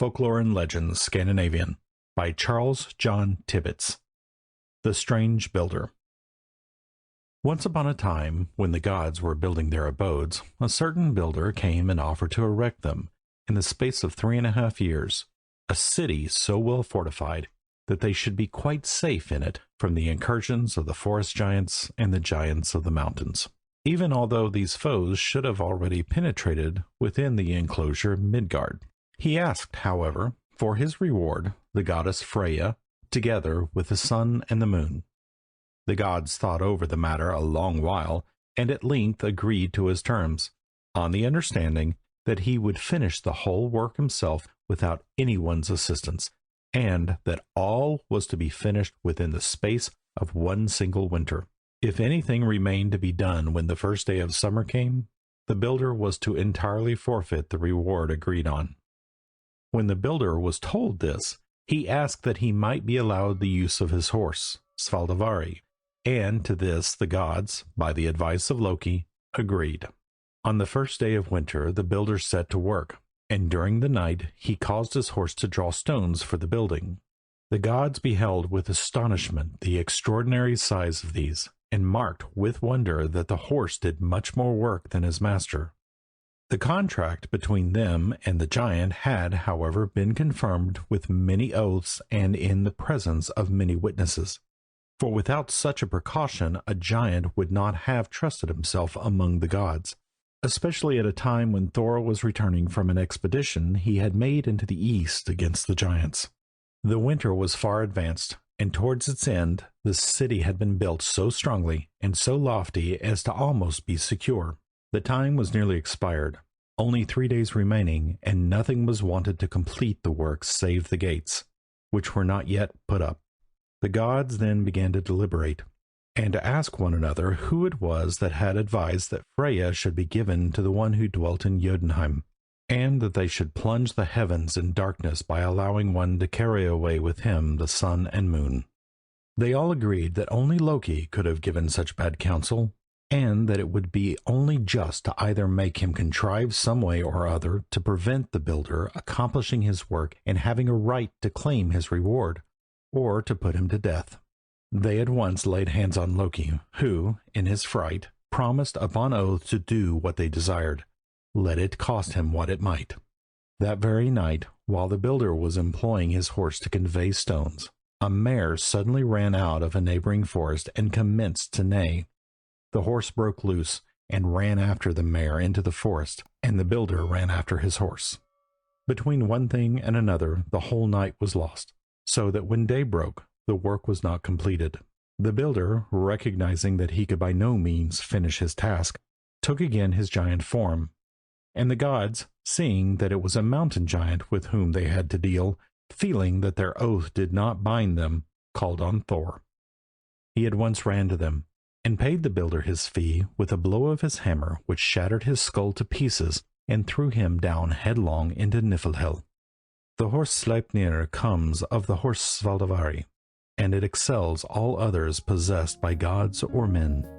Folklore and Legends Scandinavian by Charles John Tibbitts. The Strange Builder. Once upon a time, when the gods were building their abodes, a certain builder came and offered to erect them, in the space of 3.5 years, a city so well fortified that they should be quite safe in it from the incursions of the forest giants and the giants of the mountains, even although these foes should have already penetrated within the enclosure Midgard. He asked, however, for his reward the goddess Freya, together with the sun and the moon. The gods thought over the matter a long while, and at length agreed to his terms, on the understanding that he would finish the whole work himself without anyone's assistance, and that all was to be finished within the space of one single winter. If anything remained to be done when the first day of summer came, the builder was to entirely forfeit the reward agreed on. When the builder was told this, he asked that he might be allowed the use of his horse, Svaldavari, and to this the gods, by the advice of Loki, agreed. On the first day of winter the builder set to work, and during the night he caused his horse to draw stones for the building. The gods beheld with astonishment the extraordinary size of these, and marked with wonder that the horse did much more work than his master. The contract between them and the giant had, however, been confirmed with many oaths and in the presence of many witnesses, for without such a precaution a giant would not have trusted himself among the gods, especially at a time when Thor was returning from an expedition he had made into the east against the giants. The winter was far advanced, and towards its end the city had been built so strongly and so lofty as to almost be secure. The time was nearly expired, only 3 days remaining, and nothing was wanted to complete the work save the gates, which were not yet put up. The gods then began to deliberate, and to ask one another who it was that had advised that Freya should be given to the one who dwelt in Jotunheim, and that they should plunge the heavens in darkness by allowing one to carry away with him the sun and moon. They all agreed that only Loki could have given such bad counsel, and that it would be only just to either make him contrive some way or other to prevent the builder accomplishing his work and having a right to claim his reward, or to put him to death. They at once laid hands on Loki, who, in his fright, promised upon oath to do what they desired, let it cost him what it might. That very night, while the builder was employing his horse to convey stones, a mare suddenly ran out of a neighboring forest and commenced to neigh. The horse broke loose and ran after the mare into the forest, and the builder ran after his horse. Between one thing and another the whole night was lost, so that when day broke the work was not completed. The builder, recognizing that he could by no means finish his task, took again his giant form, and the gods, seeing that it was a mountain giant with whom they had to deal, feeling that their oath did not bind them, called on Thor. He at once ran to them, and paid the builder his fee with a blow of his hammer which shattered his skull to pieces and threw him down headlong into Niflhel. The horse Sleipnir comes of the horse Svaldavari, and it excels all others possessed by gods or men.